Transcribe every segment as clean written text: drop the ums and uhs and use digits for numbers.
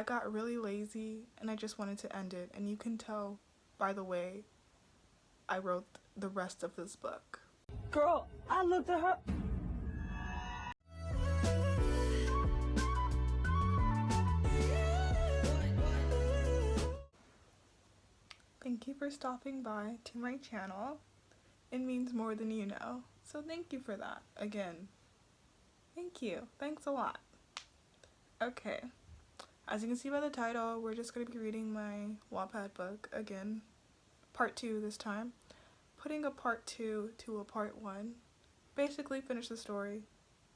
I got really lazy and I just wanted to end it, and you can tell by the way I wrote the rest of this book. Girl, I looked at her. Thank you for stopping by to my channel. It means more than you know, so thank you for that again. Thank you. Thanks a lot. Okay, as you can see by the title, we're just going to be reading my Whattpad book again. Part 2 this time. Putting a part 2 to a part 1. Basically finish the story.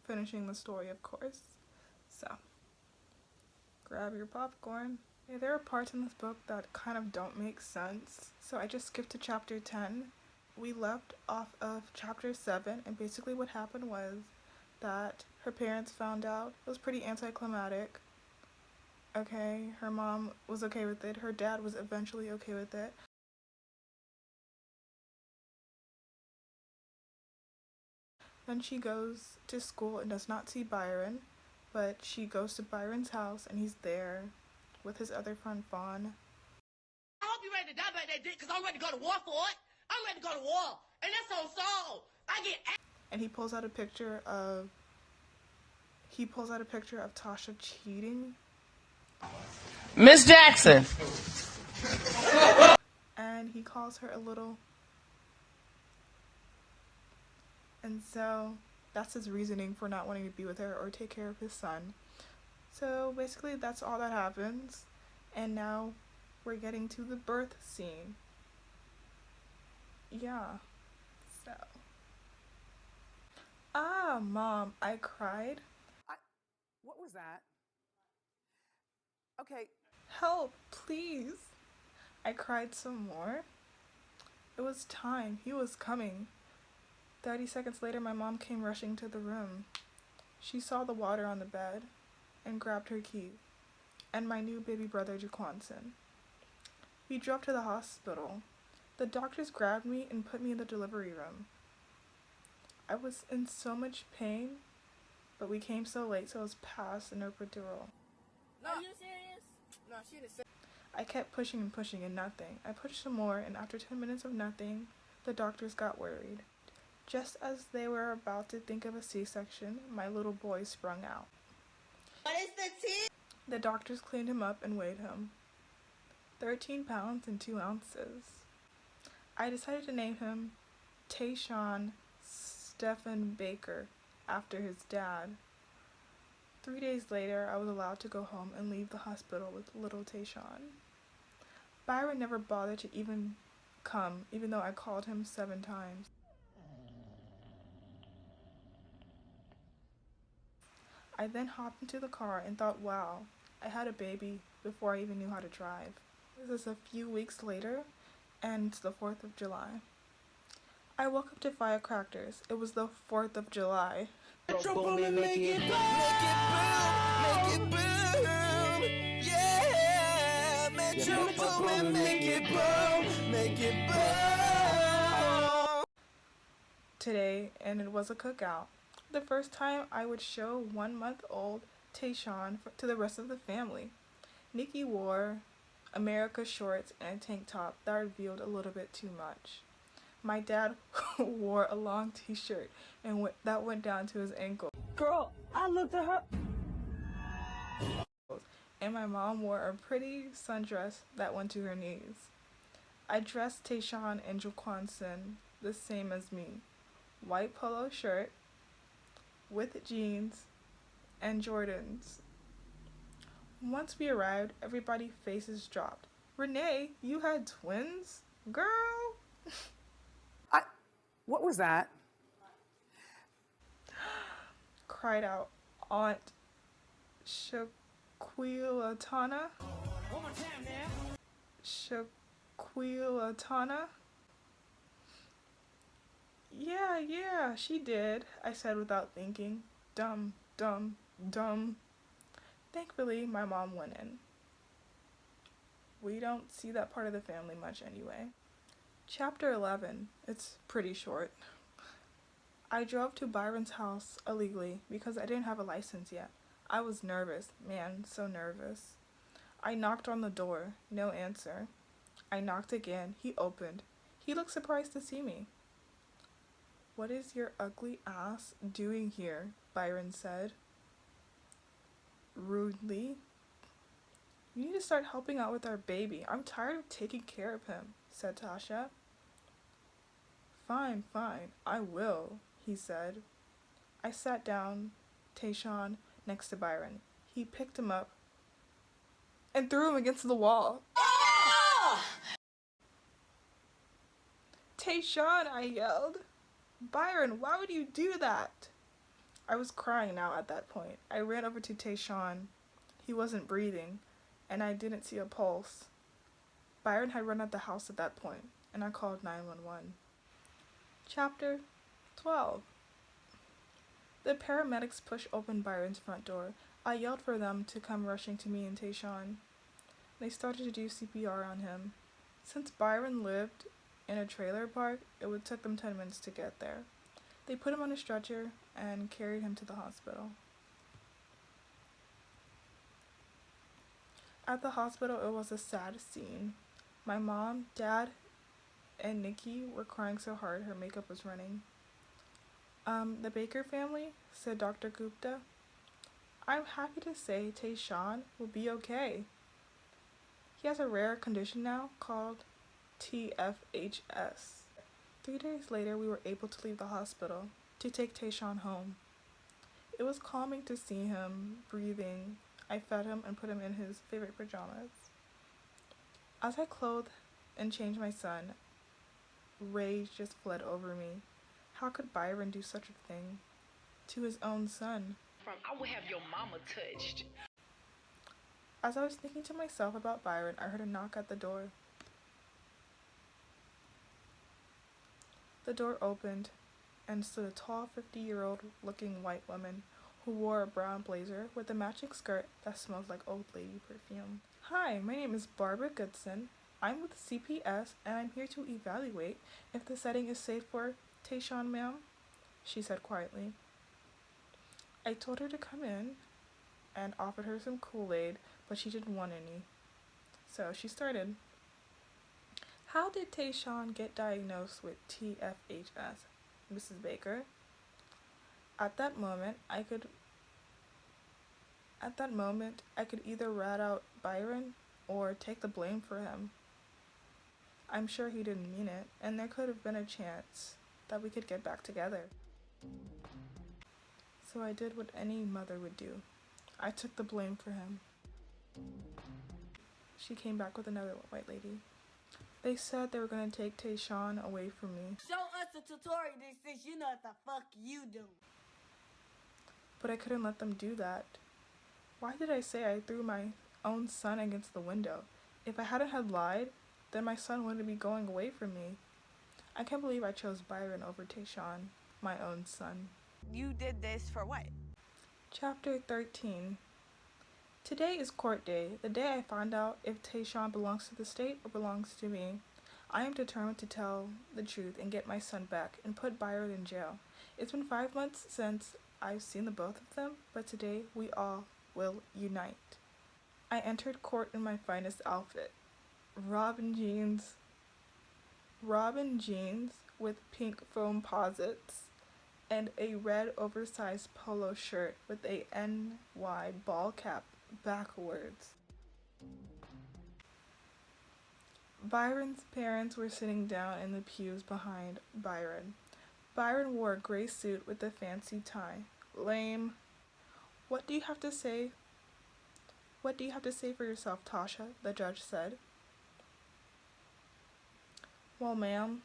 Finishing the story, of course. So, grab your popcorn. Okay, there are parts in this book that kind of don't make sense, so I just skipped to chapter 10. We left off of chapter 7, and basically what happened was that her parents found out. It was pretty anticlimactic. Okay, her mom was okay with it. Her dad was eventually okay with it. Then she goes to school and does not see Byron, but she goes to Byron's house and he's there with his other friend Fawn. I hope you're ready to die by that dick, because I'm ready to go to war for it. I'm ready to go to war. And that's on soul. And he pulls out a picture of Tasha cheating. Miss Jackson. And he calls her a little. And so that's his reasoning for not wanting to be with her or take care of his son. So basically that's all that happens. And now we're getting to the birth scene. Yeah. So. Ah, Mom, I cried. What was that? Okay. Help, please. I cried some more. It was time. He was coming. 30 seconds later, my mom came rushing to the room. She saw the water on the bed and grabbed her key and my new baby brother, Jaquanson. We drove to the hospital. The doctors grabbed me and put me in the delivery room. I was in so much pain, but we came so late, so it was past the no epidural. No. Are you serious? No, she didn't say. I kept pushing and pushing and nothing. I pushed some more, and after 10 minutes of nothing, the doctors got worried. Just as they were about to think of a C-section, my little boy sprung out. What is the T? The doctors cleaned him up and weighed him. 13 pounds and 2 ounces. I decided to name him Tayshawn Stephen Baker, after his dad. 3 days later, I was allowed to go home and leave the hospital with little Tayshawn. Byron never bothered to even come, even though I called him 7 times. I then hopped into the car and thought, wow, I had a baby before I even knew how to drive. This is a few weeks later, and it's the 4th of July. I woke up to firecrackers. It was the 4th of July. Metro Boomin, make it boom, make it boom, yeah. Metro Boomin, make it boom. Today, and it was a cookout. The first time I would show 1-month-old Tayshawn to the rest of the family. Nikki wore America shorts and a tank top that revealed a little bit too much. My dad wore a long t-shirt and that went down to his ankle. Girl, I looked at her. And my mom wore a pretty sundress that went to her knees. I dressed Tayshawn and Jaquanson the same as me. White polo shirt with jeans and Jordans. Once we arrived, everybody's faces dropped. Renee, you had twins? Girl! What was that? Cried out Aunt Shaquilatana. One more time now. Shaquilatana? Yeah, she did, I said without thinking. Dumb. Thankfully, my mom went in. We don't see that part of the family much anyway. Chapter 11. It's pretty short. I drove to Byron's house illegally because I didn't have a license yet. I was nervous, man, so nervous. I knocked on the door. No answer. I knocked again. He opened. He looked surprised to see me. "What is your ugly ass doing here?" Byron said rudely. "You need to start helping out with our baby. I'm tired of taking care of him," said Tasha. Fine, I will," he said. I sat down, Tayshawn, next to Byron. He picked him up and threw him against the wall. "Tayshawn," I yelled. "Byron, why would you do that?" I was crying now at that point. I ran over to Tayshawn. He wasn't breathing, and I didn't see a pulse. Byron had run out the house at that point, and I called 911. Chapter 12. The paramedics pushed open Byron's front door. I yelled for them to come rushing to me and Tayshawn. They started to do CPR on him. Since Byron lived in a trailer park, it would take them 10 minutes to get there. They put him on a stretcher and carried him to the hospital. At the hospital, it was a sad scene. My mom, dad, and Nikki were crying so hard her makeup was running. "The Baker family," said Dr. Gupta. "I'm happy to say Tayshawn will be okay. He has a rare condition now called TFHS. 3 days later, we were able to leave the hospital to take Tayshawn home. It was calming to see him breathing. I fed him and put him in his favorite pajamas. As I clothed and changed my son, rage just fled over me. How could Byron do such a thing to his own son? I will have your mama touched. As I was thinking to myself about Byron, I heard a knock at the door. The door opened, and stood a tall 50-year-old looking white woman who wore a brown blazer with a matching skirt that smelled like old lady perfume. "Hi, my name is Barbara Goodson. I'm with CPS, and I'm here to evaluate if the setting is safe for Tayshawn, ma'am," she said quietly. I told her to come in and offered her some Kool-Aid, but she didn't want any. So she started. "How did Tayshawn get diagnosed with TFHS, Mrs. Baker?" At that moment, I could either rat out Byron or take the blame for him. I'm sure he didn't mean it, and there could have been a chance that we could get back together. So I did what any mother would do. I took the blame for him. She came back with another white lady. They said they were going to take Tayshawn away from me. "Show us a tutorial since you know what the fuck you do." But I couldn't let them do that. Why did I say I threw my own son against the window? If I hadn't had lied, then my son wouldn't be going away from me. I can't believe I chose Byron over Tayshawn, my own son. You did this for what? Chapter 13. Today is court day, the day I find out if Tayshawn belongs to the state or belongs to me. I am determined to tell the truth and get my son back and put Byron in jail. It's been 5 months since I've seen the both of them, but today we all will unite. I entered court in my finest outfit. Robin jeans with pink foam posits and a red oversized polo shirt with a NY ball cap backwards. Byron's parents were sitting down in the pews behind Byron. Byron wore a gray suit with a fancy tie. Lame. What do you have to say for yourself, Tasha?" the judge said. "Well, ma'am,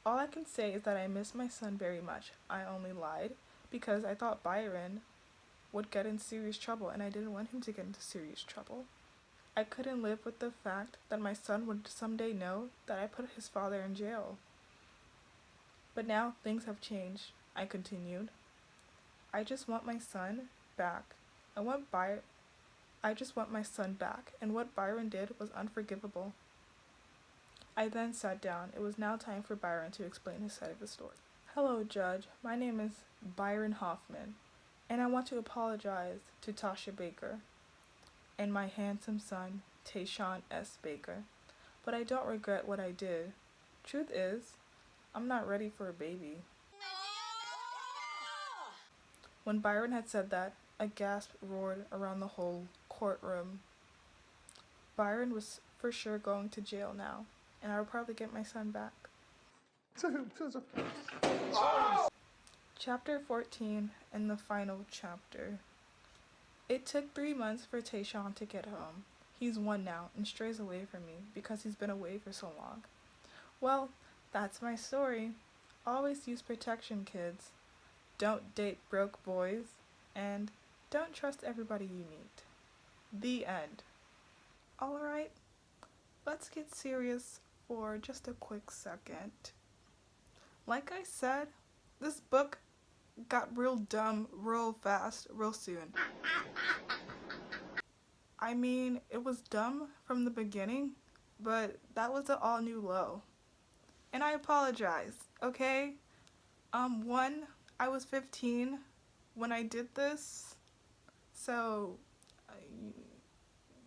all I can say is that I miss my son very much. I only lied because I thought Byron would get in serious trouble, and I didn't want him to get into serious trouble. I couldn't live with the fact that my son would someday know that I put his father in jail. But now things have changed," I continued. "I just want my son back. I just want my son back, and what Byron did was unforgivable." I then sat down. It was now time for Byron to explain his side of the story. "Hello, Judge. My name is Byron Hoffman, and I want to apologize to Tasha Baker. and my handsome son, Tayshawn S. Baker. But I don't regret what I did. Truth is, I'm not ready for a baby. When Byron had said that, a gasp roared around the whole courtroom. Byron was for sure going to jail now, and I would probably get my son back. Chapter 14 and the final chapter. It took 3 months for Tayshawn to get home. He's 1 now and strays away from me because he's been away for so long. Well, that's my story. Always use protection, kids. Don't date broke boys, and don't trust everybody you meet. The end. Alright, let's get serious for just a quick second. Like I said, this book got real dumb real fast, real soon. I mean, it was dumb from the beginning, but that was an all new low. And I apologize, okay? One, I was 15 when I did this, so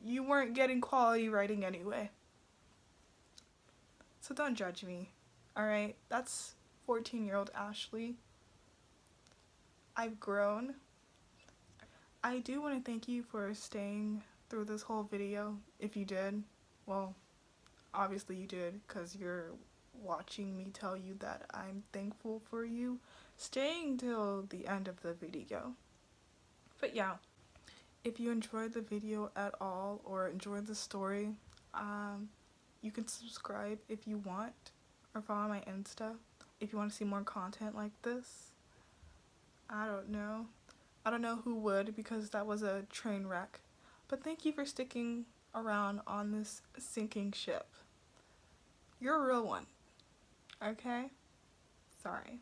you weren't getting quality writing anyway. So don't judge me, alright? That's 14-year-old Ashley. I've grown. I do want to thank you for staying through this whole video. If you did, well, obviously you did, because you're watching me tell you that I'm thankful for you staying till the end of the video. But yeah, if you enjoyed the video at all or enjoyed the story, you can subscribe if you want, or follow my Insta if you want to see more content like this. I don't know who would, because that was a train wreck. But thank you for sticking around on this sinking ship. You're a real one. Okay? Sorry.